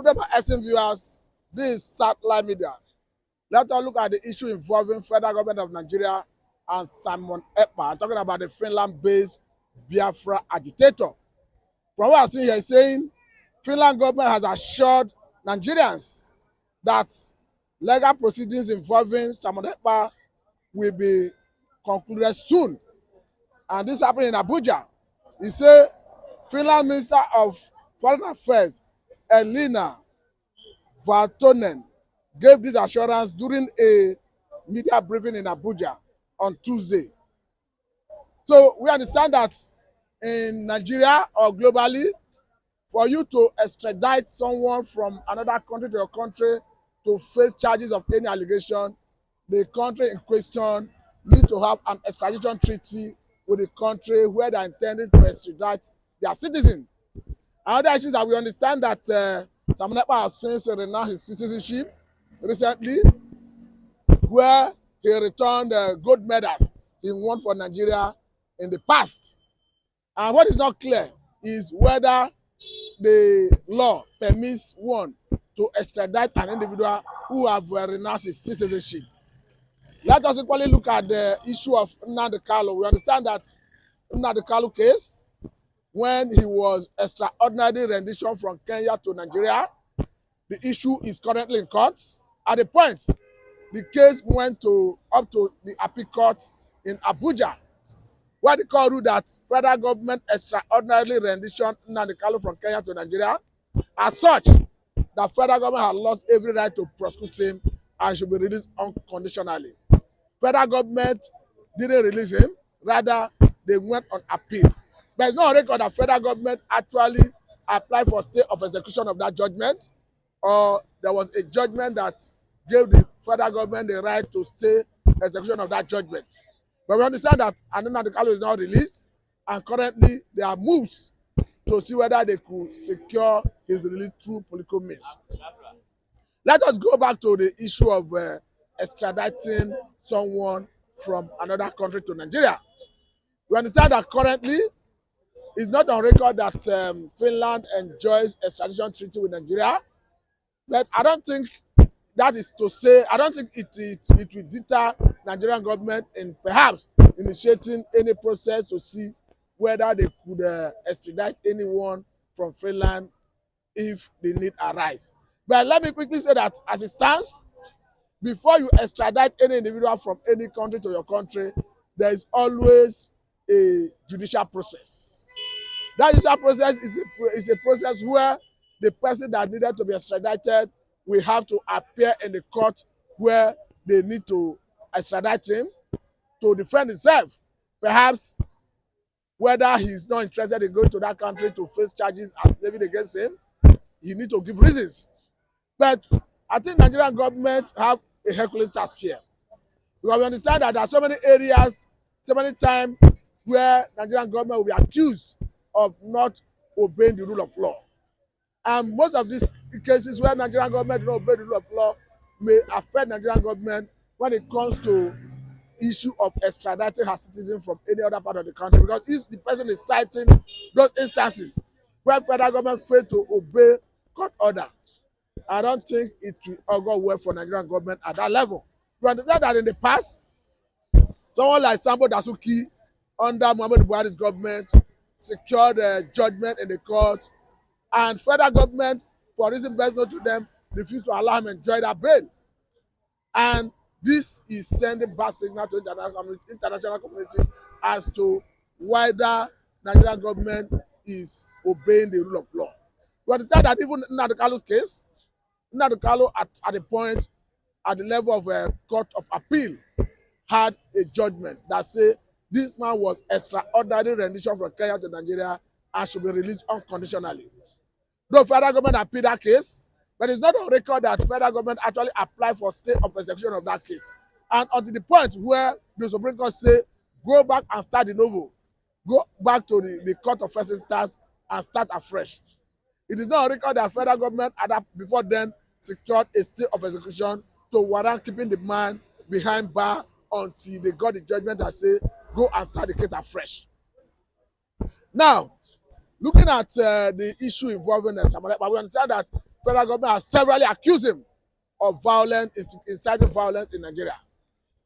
Good day, my SM viewers. This is Satellite Media. Let us look at the issue involving federal government of Nigeria and Simon Ekpa. I'm talking about the Finland-based Biafra agitator. From what I'm seeing here, saying Finland government has assured Nigerians that legal proceedings involving Simon Ekpa will be concluded soon. And this happened in Abuja. He said Finland Minister of Foreign Affairs Elina Valtonen gave this assurance during a media briefing in Abuja on Tuesday. So we understand that in Nigeria or globally, for you to extradite someone from another country to your country to face charges of any allegation, the country in question need to have an extradition treaty with the country where they are intending to extradite their citizen. Another issue is that we understand that Simon Ekpa has since renounced his citizenship recently, where he returned gold medals he won for Nigeria in the past. And what is not clear is whether the law permits one to extradite an individual who have renounced his citizenship. Let us equally look at the issue of Nnamdi Kanu. We understand that Nnamdi Kanu case, when he was extraordinary rendition from Kenya to Nigeria, the issue is currently in court. At the point, the case went up to the appeal court in Abuja, where the court ruled that federal government extraordinarily rendition Nnamdi Kanu from Kenya to Nigeria. As such, the federal government had lost every right to prosecute him and should be released unconditionally. Federal government didn't release him, rather they went on appeal. There is no record that federal government actually applied for stay of execution of that judgment, or there was a judgment that gave the federal government the right to stay execution of that judgment. But we understand that Nnamdi Kanu is now released, and currently there are moves to see whether they could secure his release through political means. Let us go back to the issue of extraditing someone from another country to Nigeria. We understand that currently it's not on record that Finland enjoys extradition treaty with Nigeria, but I don't think that is to say, I don't think it will deter Nigerian government in perhaps initiating any process to see whether they could extradite anyone from Finland if the need arise. But let me quickly say that as it stands, before you extradite any individual from any country to your country, there is always a judicial process. That judicial process is a process where the person that needed to be extradited will have to appear in the court where they need to extradite him to defend himself. Perhaps whether he's not interested in going to that country to face charges as levied against him, he need to give reasons. But I think Nigerian government have a Herculean task here, because we understand that there are so many areas, so many times where Nigerian government will be accused of not obeying the rule of law. And most of these cases where Nigerian government don't obey the rule of law may affect Nigerian government when it comes to issue of extraditing her citizen from any other part of the country. Because if the person is citing those instances where federal government failed to obey court order, I don't think it will augur well for Nigerian government at that level. We understand that in the past, someone like Sambo Dasuki under Muhammadu Buhari's government secured a judgment in the court, and federal government, for reason best known to them, refused to allow him enjoy that bail. And this is sending bad signal to international community as to whether Nigerian government is obeying the rule of law. We understand that even in Nnamdi Kanu's case, Nnamdi Kanu at the point, at the level of a court of appeal, had a judgment that say this man was extraordinary rendition from Kenya to Nigeria and should be released unconditionally. Though federal government appealed that case, but it's not on record that federal government actually applied for stay of execution of that case. And until the point where the Supreme Court say, go back and start de novo, go back to the court of first instance and start afresh. It is not on record that federal government before then secured a stay of execution to warrant keeping the man behind bar until they got the judgment that say, go and start the case afresh. Now, looking at the issue involving Simon Ekpa, we understand that federal government has severally accused him of violence, inciting violence in Nigeria,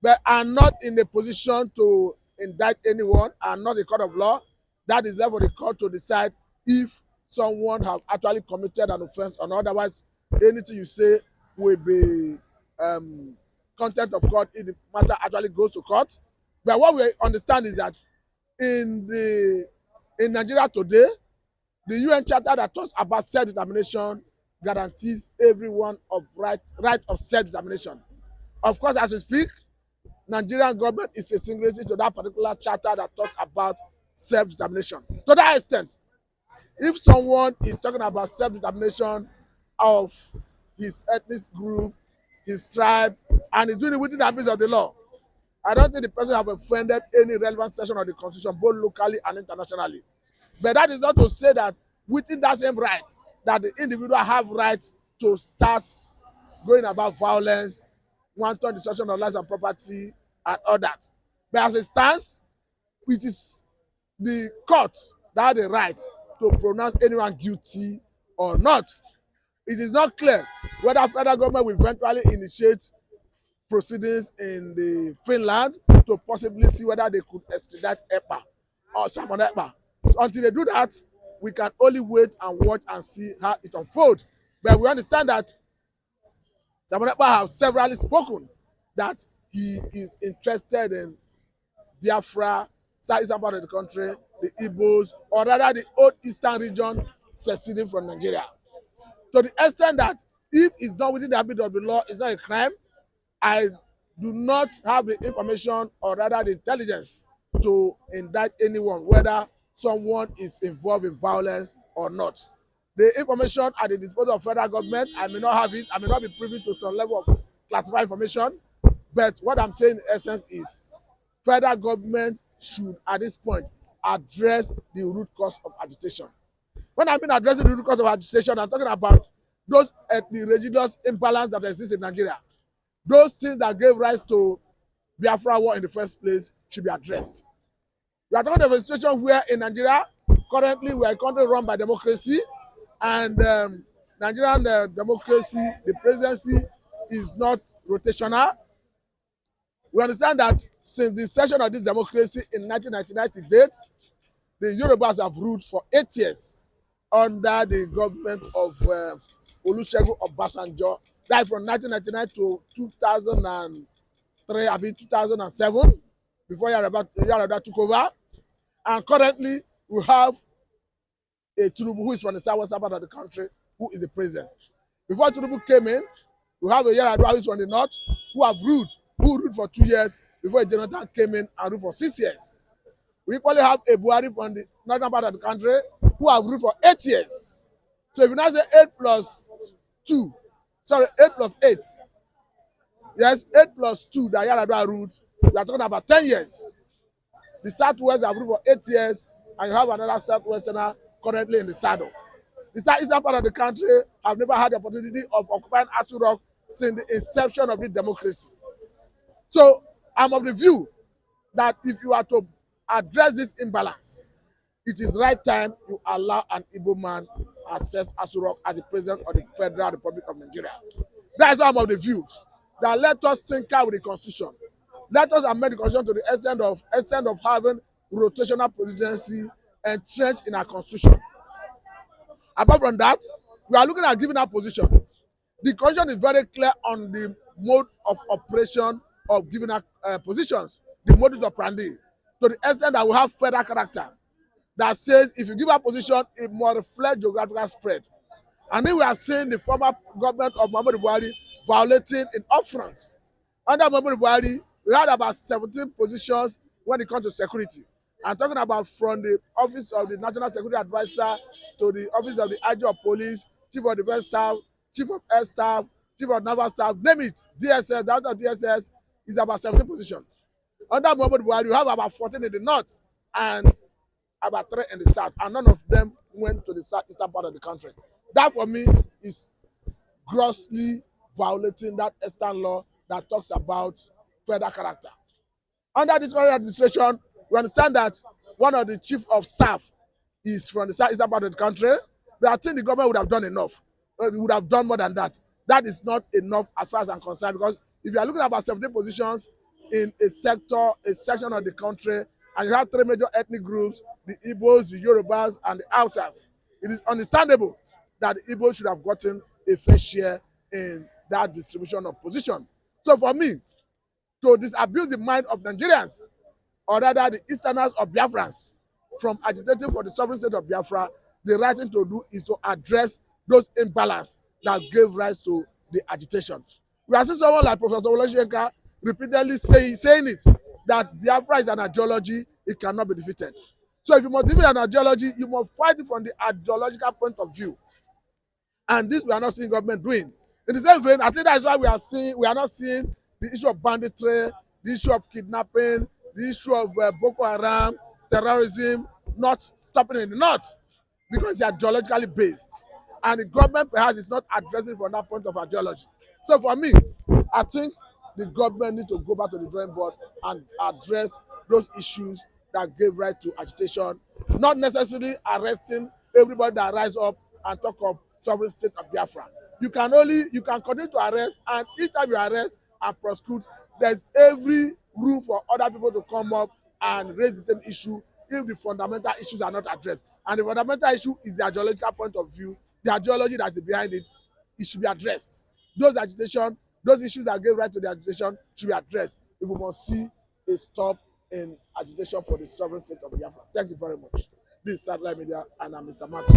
but are not in a position to indict anyone, are not a court of law. That is left for the court to decide if someone have actually committed an offense or not. Otherwise, anything you say will be contempt of court if the matter actually goes to court. But what we understand is that in Nigeria today, the UN Charter that talks about self-determination guarantees everyone of right of self-determination. Of course, as we speak, Nigerian government is a signatory to that particular charter that talks about self-determination. To that extent, if someone is talking about self-determination of his ethnic group, his tribe, and is doing it within the ambit of the law, I don't think the person have offended any relevant section of the Constitution, both locally and internationally. But that is not to say that within that same right, that the individual have right to start going about violence, wanton destruction of lives and property, and all that. But as it stands, it is the courts that have the right to pronounce anyone guilty or not. It is not clear whether federal government will eventually initiate proceedings in the Finland to possibly see whether they could extradite Ekpa or Simon Ekpa. So until they do that, we can only wait and watch and see how it unfolds. But we understand that Simon Ekpa has severally spoken that he is interested in Biafra, southeastern part of the country, the Igbos, or rather the old eastern region seceding from Nigeria. To the extent that if it's not within the ambit of the law, it's not a crime, I do not have the information or rather the intelligence to indict anyone, whether someone is involved in violence or not. The information at the disposal of federal government, I may not have it, I may not be privy to some level of classified information, but what I'm saying in essence is federal government should at this point address the root cause of agitation. When I mean addressing the root cause of agitation, I'm talking about those the religious imbalance that exists in Nigeria. Those things that gave rise to Biafra war in the first place should be addressed. We are talking about a situation where in Nigeria, currently we are a country run by democracy, and Nigerian democracy, the presidency is not rotational. We understand that since the inception of this democracy in 1999 to date, the Yorubas have ruled for 8 years under the government of Olusegun Obasanjo. That from 1999 to 2003, I mean 2007, before Yar'Adua took over. And currently, we have a Tinubu who is from the southwestern part of the country, who is the president. Before Tinubu came in, we have a Yar'Adua who is from the north, who ruled for 2 years before Jonathan came in and ruled for 6 years. We equally have a Buhari from the northern part of the country who have ruled for 8 years. So if you now say 8 plus 8, yes, 8 plus 2 that Yar'Adua ruled, we are talking about 10 years. The Southwest have ruled for 8 years, and you have another Southwesterner currently in the saddle. The southeastern part of the country have never had the opportunity of occupying Aso Rock since the inception of the democracy. So I'm of the view that if you are to address this imbalance, it is right time you allow an Igbo man access Aso Rock as the president of the Federal Republic of Nigeria. That is why I'm of the view that let us think out with the constitution. Let us amend the constitution to the extent of having rotational presidency entrenched in our constitution. Apart from that, we are looking at giving our position. The constitution is very clear on the mode of operation of giving our positions, the modus operandi, to the extent that we have federal character that says if you give a position, it must reflect geographical spread. And then we are seeing the former government of Muhammadu Buhari violating in upfront. Under Muhammadu Buhari, we had about 17 positions when it comes to security. I'm talking about from the office of the National Security Advisor to the office of the IG of Police, Chief of Defense Staff, Chief of Air Staff, Chief of Naval Staff, name it, DSS, the of DSS is about 17 positions. Under Muhammadu Buhari, you have about 14 in the north and about 3 in the south, and none of them went to the southeastern part of the country. That for me is grossly violating that Eastern law that talks about federal character. Under this current administration, we understand that one of the chief of staff is from the southeastern part of the country. But I think the government would have done enough. we would have done more than that. That is not enough as far as I'm concerned, because if you are looking at about 17 positions in a section of the country, and you have 3 major ethnic groups, the Igbos, the Yorubas, and the Hausas, it is understandable that the Igbos should have gotten a fair share in that distribution of position. So for me, to disabuse the mind of Nigerians, or rather the Easterners or Biafrans, from agitating for the sovereign state of Biafra, the right thing to do is to address those imbalance that gave rise to the agitation. We are seeing someone like Professor Oloshenka repeatedly saying it, that Biafra is an ideology, it cannot be defeated. So if you must defeat an ideology, you must fight it from the ideological point of view. And this we are not seeing government doing. In the same vein, I think that is why we are not seeing the issue of banditry, the issue of kidnapping, the issue of Boko Haram, terrorism, not stopping in the north, because they are ideologically based. And the government perhaps is not addressing from that point of ideology. So for me, I think the government need to go back to the drawing board and address those issues that gave rise to agitation, not necessarily arresting everybody that rise up and talk of sovereign state of Biafra. You can continue to arrest, and each time you arrest and prosecute, there's every room for other people to come up and raise the same issue if the fundamental issues are not addressed. And the fundamental issue is the ideological point of view, the ideology that's behind it. It should be addressed. Those issues that gave rise to the agitation should be addressed if we must see a stop in agitation for the sovereign state of Biafra. Thank you very much. This is Satellite Media, and I'm Mr. Max.